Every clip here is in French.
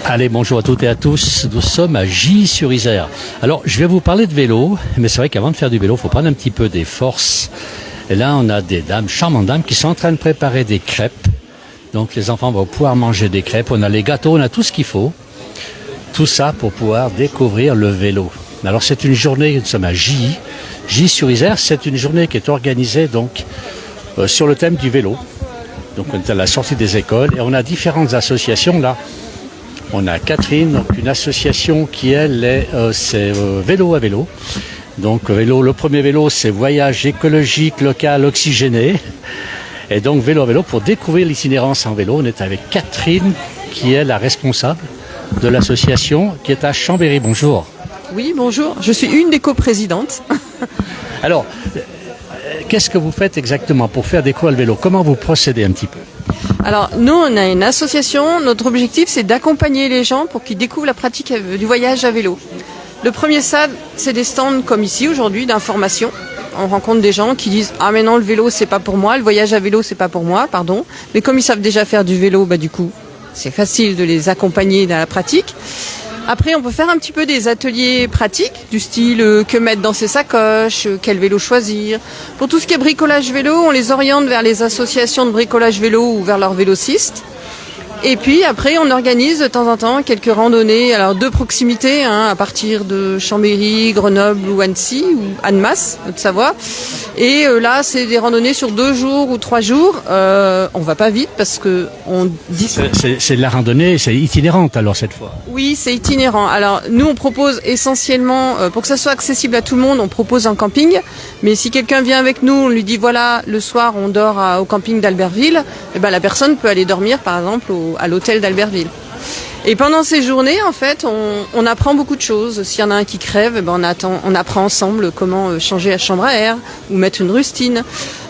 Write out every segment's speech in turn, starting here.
Allez, bonjour à toutes et à tous. Nous sommes à Gilly-sur-Isère. Alors, je vais vous parler de vélo, mais c'est vrai qu'avant de faire du vélo, il faut prendre un petit peu des forces. Et là, on a des dames, charmantes dames, qui sont en train de préparer des crêpes. Donc, les enfants vont pouvoir manger des crêpes. On a les gâteaux, on a tout ce qu'il faut. Tout ça pour pouvoir découvrir le vélo. Alors, c'est une journée, nous sommes à Gilly. Gilly-sur-Isère, c'est une journée qui est organisée donc sur le thème du vélo. Donc, on est à la sortie des écoles et on a différentes associations là. On a Catherine, donc une association qui, elle, c'est vélo à vélo. Donc, le premier vélo, c'est voyage écologique, local, oxygéné. Et donc, vélo à vélo, pour découvrir l'itinérance en vélo, on est avec Catherine, qui est la responsable de l'association, qui est à Chambéry. Bonjour. Oui, bonjour. Je suis une des coprésidentes. Alors, qu'est-ce que vous faites exactement pour faire découvrir le vélo? Comment vous procédez un petit peu? Alors, nous, on a une association. Notre objectif, c'est d'accompagner les gens pour qu'ils découvrent la pratique du voyage à vélo. Le premier stade, c'est des stands comme ici aujourd'hui, d'information. On rencontre des gens qui disent « Ah mais non, le vélo, c'est pas pour moi. Le voyage à vélo, c'est pas pour moi, pardon. » Mais comme ils savent déjà faire du vélo, du coup, c'est facile de les accompagner dans la pratique. Après, on peut faire un petit peu des ateliers pratiques, du style que mettre dans ses sacoches, quel vélo choisir. Pour tout ce qui est bricolage vélo, on les oriente vers les associations de bricolage vélo ou vers leurs vélocistes. Et puis après, on organise de temps en temps quelques randonnées, alors de proximité, à partir de Chambéry, Grenoble ou Annecy, ou Annemasse, Haute-Savoie. Et là, c'est des randonnées sur 2 jours ou 3 jours. On va pas vite parce que on dit. C'est de la randonnée, c'est itinérante alors cette fois. Oui, c'est itinérant. Alors nous, on propose essentiellement, pour que ça soit accessible à tout le monde, on propose un camping. Mais si quelqu'un vient avec nous, on lui dit voilà, le soir, on dort au camping d'Albertville, et ben la personne peut aller dormir, par exemple, à l'hôtel d'Albertville. Et pendant ces journées, en fait, on apprend beaucoup de choses. S'il y en a un qui crève, on apprend ensemble comment changer la chambre à air ou mettre une rustine.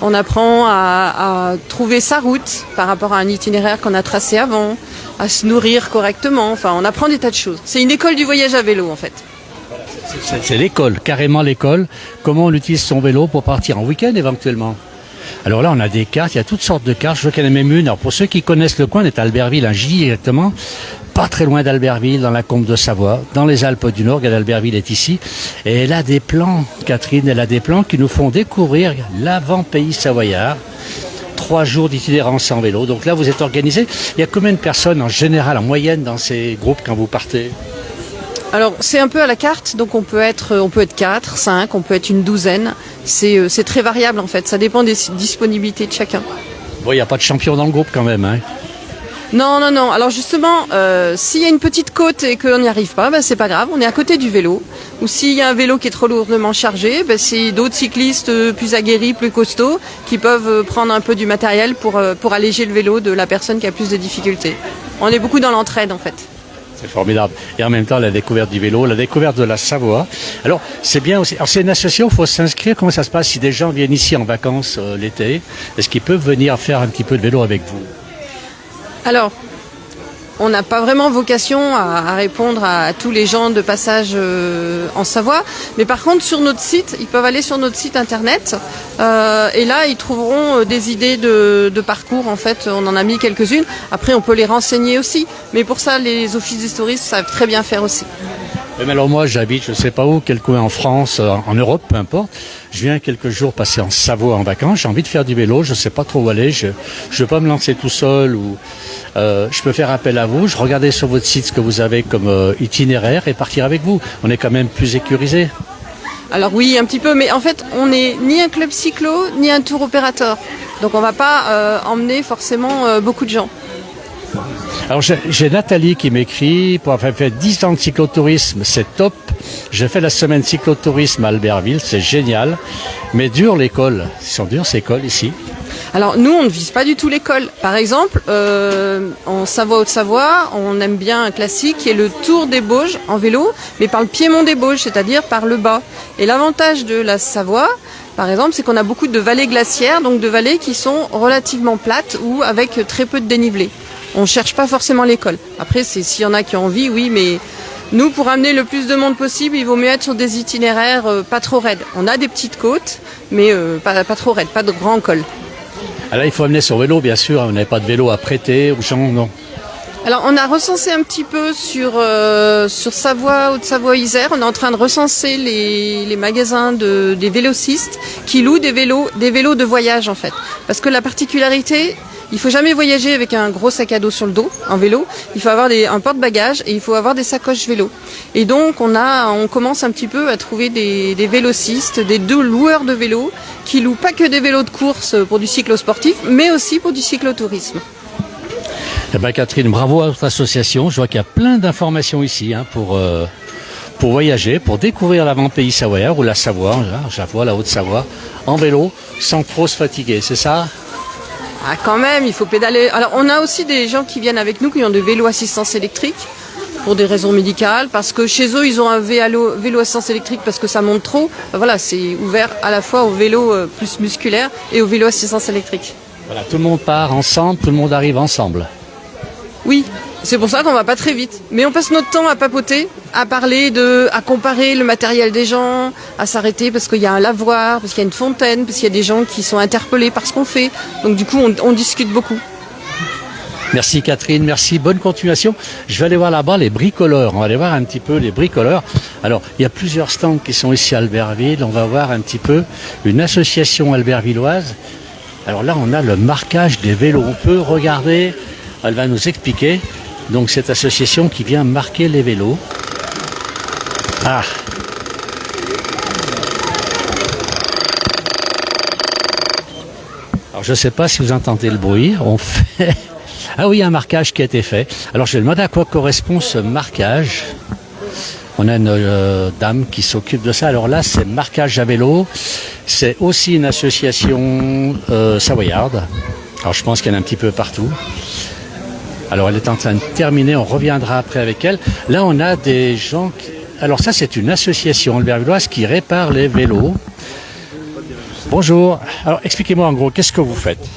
On apprend à trouver sa route par rapport à un itinéraire qu'on a tracé avant, à se nourrir correctement. Enfin, on apprend des tas de choses. C'est une école du voyage à vélo, en fait. C'est l'école, carrément l'école. Comment on utilise son vélo pour partir en week-end éventuellement. Alors là, on a des cartes, il y a toutes sortes de cartes. Je vois qu'il y en a même une. Alors pour ceux qui connaissent le coin, on est à Albertville, à Gilly exactement. Pas très loin d'Albertville, dans la Combe de Savoie, dans les Alpes du Nord. Regarde, Albertville est ici. Et elle a des plans, Catherine, elle a des plans qui nous font découvrir l'avant-pays savoyard. 3 jours d'itinérance en vélo. Donc là, vous êtes organisé. Il y a combien de personnes en général, en moyenne, dans ces groupes quand vous partez? Alors c'est un peu à la carte, donc on peut être 4, 5, on peut être une douzaine. C'est très variable en fait, ça dépend des disponibilités de chacun. Bon, il n'y a pas de champion dans le groupe quand même, hein? Non. Alors justement, s'il y a une petite côte et qu'on n'y arrive pas, c'est pas grave, on est à côté du vélo. Ou s'il y a un vélo qui est trop lourdement chargé, c'est d'autres cyclistes plus aguerris, plus costauds, qui peuvent prendre un peu du matériel pour alléger le vélo de la personne qui a plus de difficultés. On est beaucoup dans l'entraide en fait. C'est formidable. Et en même temps, la découverte du vélo, la découverte de la Savoie. Alors, c'est bien aussi. Alors, c'est une association, il faut s'inscrire. Comment ça se passe si des gens viennent ici en vacances l'été? Est-ce qu'ils peuvent venir faire un petit peu de vélo avec vous? Alors, on n'a pas vraiment vocation à répondre à tous les gens de passage en Savoie. Mais par contre, sur notre site, ils peuvent aller sur notre site internet. Et là, ils trouveront des idées de parcours. En fait, on en a mis quelques-unes. Après, on peut les renseigner aussi. Mais pour ça, les offices des touristes savent très bien faire aussi. Mais alors moi, j'habite, je ne sais pas où, quel coin en France, en Europe, peu importe. Je viens quelques jours passer en Savoie en vacances. J'ai envie de faire du vélo. Je ne sais pas trop où aller. Je ne veux pas me lancer tout seul. Ou je peux faire appel à vous. Je regardais sur votre site ce que vous avez comme itinéraire et partir avec vous. On est quand même plus sécurisé. Alors oui, un petit peu. Mais en fait, on n'est ni un club cyclo, ni un tour opérateur. Donc on ne va pas emmener forcément beaucoup de gens. Alors j'ai Nathalie qui m'écrit pour avoir fait 10 ans de cyclotourisme, c'est top. J'ai fait la semaine cyclotourisme à Albertville, c'est génial. Mais dur l'école, ils sont durs ces écoles ici. Alors nous, on ne vise pas du tout l'école. Par exemple, en Savoie-Haute-Savoie, on aime bien un classique qui est le Tour des Bauges en vélo, mais par le piémont des Bauges, c'est-à-dire par le bas. Et l'avantage de la Savoie, par exemple, c'est qu'on a beaucoup de vallées glaciaires, donc de vallées qui sont relativement plates ou avec très peu de dénivelé. On ne cherche pas forcément l'école. Après, s'il y en a qui ont envie, oui, mais nous, pour amener le plus de monde possible, il vaut mieux être sur des itinéraires pas trop raides. On a des petites côtes, mais pas trop raides, pas de grands cols. Alors, il faut amener son vélo, bien sûr. On n'avait pas de vélo à prêter aux gens, non. Alors on a recensé un petit peu sur Savoie, Haute-Savoie, Isère. On est en train de recenser les magasins des vélocistes qui louent des vélos de voyage en fait. Parce que la particularité, il faut jamais voyager avec un gros sac à dos sur le dos, en vélo. Il faut avoir un porte-bagages et il faut avoir des sacoches vélo. Et donc on commence un petit peu à trouver des vélocistes, des loueurs de vélos qui louent pas que des vélos de course pour du cyclo-sportif, mais aussi pour du cyclotourisme. Eh ben Catherine, bravo à votre association. Je vois qu'il y a plein d'informations ici pour voyager, pour découvrir l'avant-pays savoyard ou la Savoie, la Haute-Savoie, en vélo, sans trop se fatiguer, c'est ça? Ah quand même, il faut pédaler. Alors on a aussi des gens qui viennent avec nous qui ont des vélos assistance électrique pour des raisons médicales, parce que chez eux ils ont un vélo assistance électrique parce que ça monte trop. Voilà, c'est ouvert à la fois au vélo plus musculaire et au vélo assistance électrique. Voilà, tout le monde part ensemble, tout le monde arrive ensemble. Oui, c'est pour ça qu'on va pas très vite. Mais on passe notre temps à papoter, à parler à comparer le matériel des gens, à s'arrêter parce qu'il y a un lavoir, parce qu'il y a une fontaine, parce qu'il y a des gens qui sont interpellés par ce qu'on fait. Donc du coup, on discute beaucoup. Merci Catherine, merci, bonne continuation. Je vais aller voir là-bas les bricoleurs, on va aller voir un petit peu les bricoleurs. Alors, il y a plusieurs stands qui sont ici à Albertville, on va voir un petit peu une association albertvilloise. Alors là, on a le marquage des vélos, on peut regarder, elle va nous expliquer, donc cette association qui vient marquer les vélos. Ah! Alors, je ne sais pas si vous entendez le bruit, on fait... Ah oui, un marquage qui a été fait. Alors je vais demander à quoi correspond ce marquage. On a une dame qui s'occupe de ça. Alors là, c'est marquage à vélo. C'est aussi une association savoyarde. Alors je pense qu'il y en a un petit peu partout. Alors elle est en train de terminer, on reviendra après avec elle. Là, on a des gens... Alors ça, c'est une association albertvilloise qui répare les vélos. Bonjour. Alors expliquez-moi en gros, qu'est-ce que vous faites ?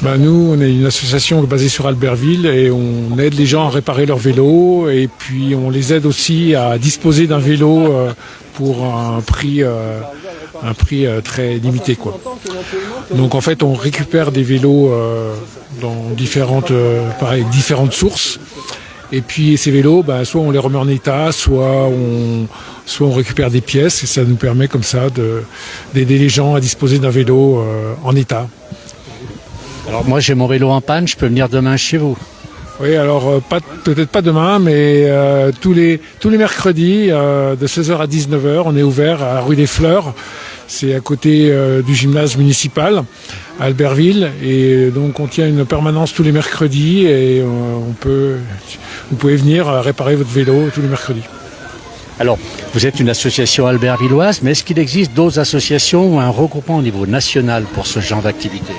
Nous, on est une association basée sur Albertville et on aide les gens à réparer leur vélo et puis on les aide aussi à disposer d'un vélo pour un prix très limité, quoi. Donc en fait, on récupère des vélos dans différentes sources et puis ces vélos, soit on les remet en état, soit on récupère des pièces et ça nous permet comme ça d'aider les gens à disposer d'un vélo en état. Alors moi j'ai mon vélo en panne, je peux venir demain chez vous. Oui, alors peut-être pas demain, mais tous les mercredis de 16h à 19h, on est ouvert à rue des Fleurs. C'est à côté du gymnase municipal à Albertville et donc on tient une permanence tous les mercredis et vous pouvez venir réparer votre vélo tous les mercredis. Alors, vous êtes une association albertvilloise, mais est-ce qu'il existe d'autres associations ou un regroupement au niveau national pour ce genre d'activité ?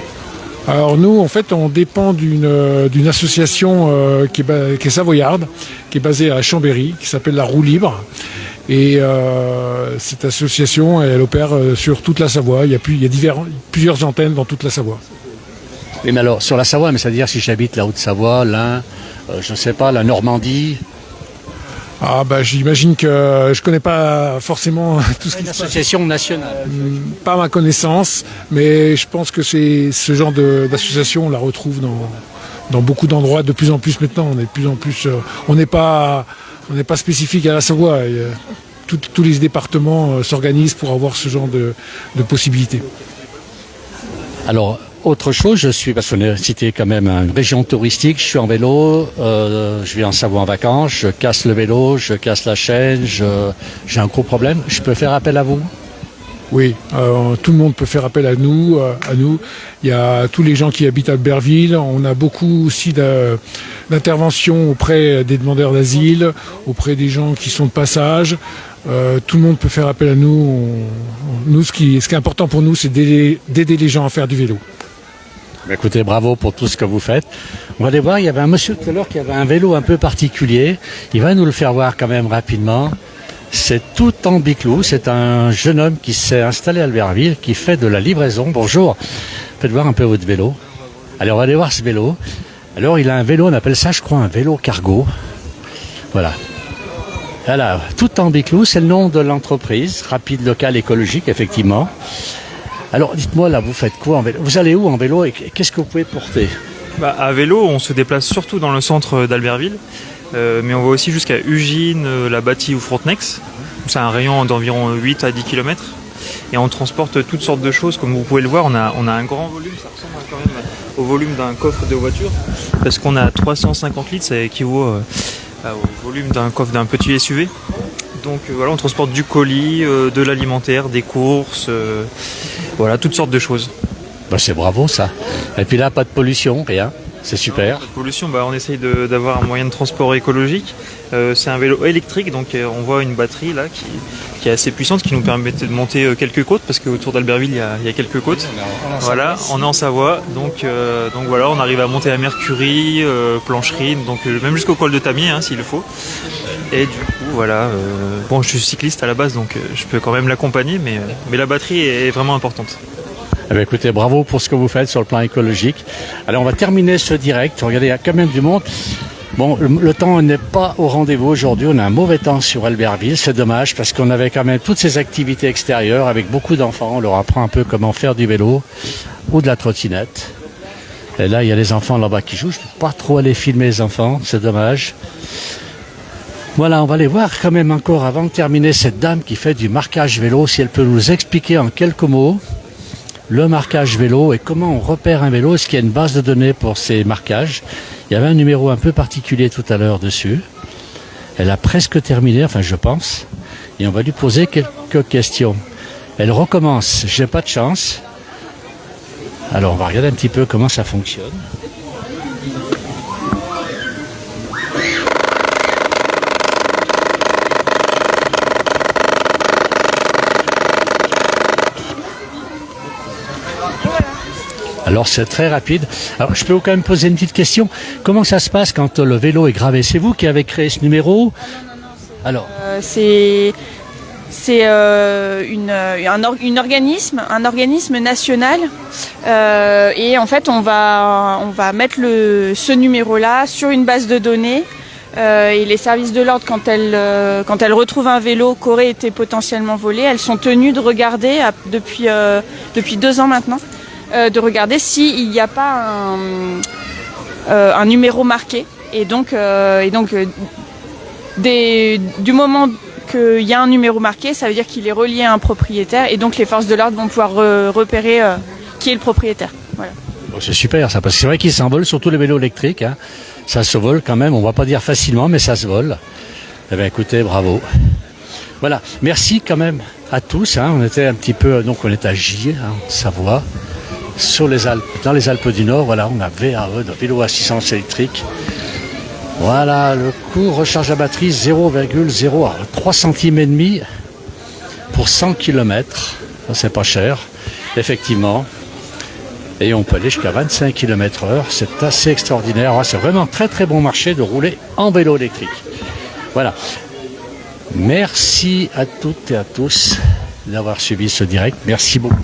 Alors nous, en fait, on dépend d'une association qui est savoyarde, qui est basée à Chambéry, qui s'appelle la Roue Libre. Et cette association, elle opère sur toute la Savoie. Il y a plusieurs antennes dans toute la Savoie. Oui, mais alors, sur la Savoie, mais c'est-à-dire si j'habite la Haute-Savoie, l'Ain, je ne sais pas, la Normandie... J'imagine que je connais pas forcément tout ce qui se passe. Association nationale. Pas à ma connaissance, mais je pense que c'est ce genre d'association, on la retrouve dans beaucoup d'endroits de plus en plus maintenant. On n'est pas spécifique à la Savoie. Tous les départements s'organisent pour avoir ce genre de possibilités. Alors, autre chose, parce qu'on est cité quand même une région touristique, je suis en vélo, je vais en Savoie en vacances, je casse le vélo, je casse la chaîne, j'ai un gros problème, je peux faire appel à vous ? Oui, tout le monde peut faire appel à nous. Il y a tous les gens qui habitent à Albertville. On a beaucoup aussi d'interventions auprès des demandeurs d'asile, auprès des gens qui sont de passage. Tout le monde peut faire appel à nous. Ce qui est important pour nous, c'est d'aider les gens à faire du vélo. Écoutez, bravo pour tout ce que vous faites. On va aller voir, il y avait un monsieur tout à l'heure qui avait un vélo un peu particulier. Il va nous le faire voir quand même rapidement. C'est tout en biclou. C'est un jeune homme qui s'est installé à Albertville, qui fait de la livraison. Bonjour. Faites voir un peu votre vélo. Alors, on va aller voir ce vélo. Alors, il a un vélo, on appelle ça, je crois, un vélo cargo. Voilà. Voilà, tout en biclou, c'est le nom de l'entreprise. Rapide Local Écologique, effectivement. Alors, dites-moi, là, vous faites quoi en vélo ? Vous allez où en vélo et qu'est-ce que vous pouvez porter ? À vélo, on se déplace surtout dans le centre d'Albertville, mais on va aussi jusqu'à Ugine, La Bâtie ou Frontenex. C'est un rayon d'environ 8 à 10 km. Et on transporte toutes sortes de choses, comme vous pouvez le voir, on a un grand volume, ça ressemble quand même au volume d'un coffre de voiture, parce qu'on a 350 litres, ça équivaut au volume d'un coffre d'un petit SUV. Donc voilà, on transporte du colis, de l'alimentaire, des courses, voilà, toutes sortes de choses. C'est bravo ça. Et puis là, pas de pollution, rien. C'est super. Pas de pollution, on essaye d'avoir un moyen de transport écologique. C'est un vélo électrique, donc on voit une batterie là qui est assez puissante, qui nous permet de monter quelques côtes, parce qu'autour d'Albertville il y a quelques côtes. Voilà, on est en Savoie, donc voilà, on arrive à monter à Mercury, Plancherine, donc même jusqu'au col de Tamier s'il le faut. Et du coup voilà, je suis cycliste à la base, donc je peux quand même l'accompagner, mais la batterie est vraiment importante. Écoutez, bravo pour ce que vous faites sur le plan écologique. Alors on va terminer ce direct. Regardez, il y a quand même du monde. Bon, le temps n'est pas au rendez-vous aujourd'hui. On a un mauvais temps sur Albertville. C'est dommage parce qu'on avait quand même toutes ces activités extérieures avec beaucoup d'enfants. On leur apprend un peu comment faire du vélo ou de la trottinette. Et là, il y a les enfants là-bas qui jouent. Je ne peux pas trop aller filmer les enfants. C'est dommage. Voilà, on va aller voir quand même encore avant de terminer cette dame qui fait du marquage vélo. Si elle peut nous expliquer en quelques mots le marquage vélo et comment on repère un vélo. Est-ce qu'il y a une base de données pour ces marquages? Il y avait un numéro un peu particulier tout à l'heure dessus. Elle a presque terminé, enfin je pense. Et on va lui poser quelques questions. Elle recommence. J'ai pas de chance. Alors on va regarder un petit peu comment ça fonctionne. Alors c'est très rapide. Alors je peux quand même poser une petite question. Comment ça se passe quand le vélo est gravé? C'est vous qui avez créé ce numéro? Alors c'est un organisme national et en fait on va mettre ce numéro-là sur une base de données. Et les services de l'ordre, quand elles retrouvent un vélo qui aurait été potentiellement volé, elles sont tenues de regarder depuis 2 ans maintenant. De regarder s'il n'y a pas un numéro marqué. Et donc du moment qu'il y a un numéro marqué, ça veut dire qu'il est relié à un propriétaire. Et donc les forces de l'ordre vont pouvoir repérer qui est le propriétaire. Voilà. C'est super ça, parce que c'est vrai qu'ils s'envolent, surtout les vélos électriques. Ça se vole quand même, on ne va pas dire facilement, mais ça se vole. Eh bien écoutez, bravo. Voilà, merci quand même à tous. On était un petit peu, donc on est à Gier, en Savoie. Sur les Alpes, dans les Alpes du Nord, voilà, on a VAE, de vélo assistance électrique. Voilà, le coût recharge la batterie 0,03 centimes et demi pour 100 km. Ça, c'est pas cher, effectivement. Et on peut aller jusqu'à 25 km/h. C'est assez extraordinaire. C'est vraiment très très bon marché de rouler en vélo électrique. Voilà. Merci à toutes et à tous d'avoir suivi ce direct. Merci beaucoup.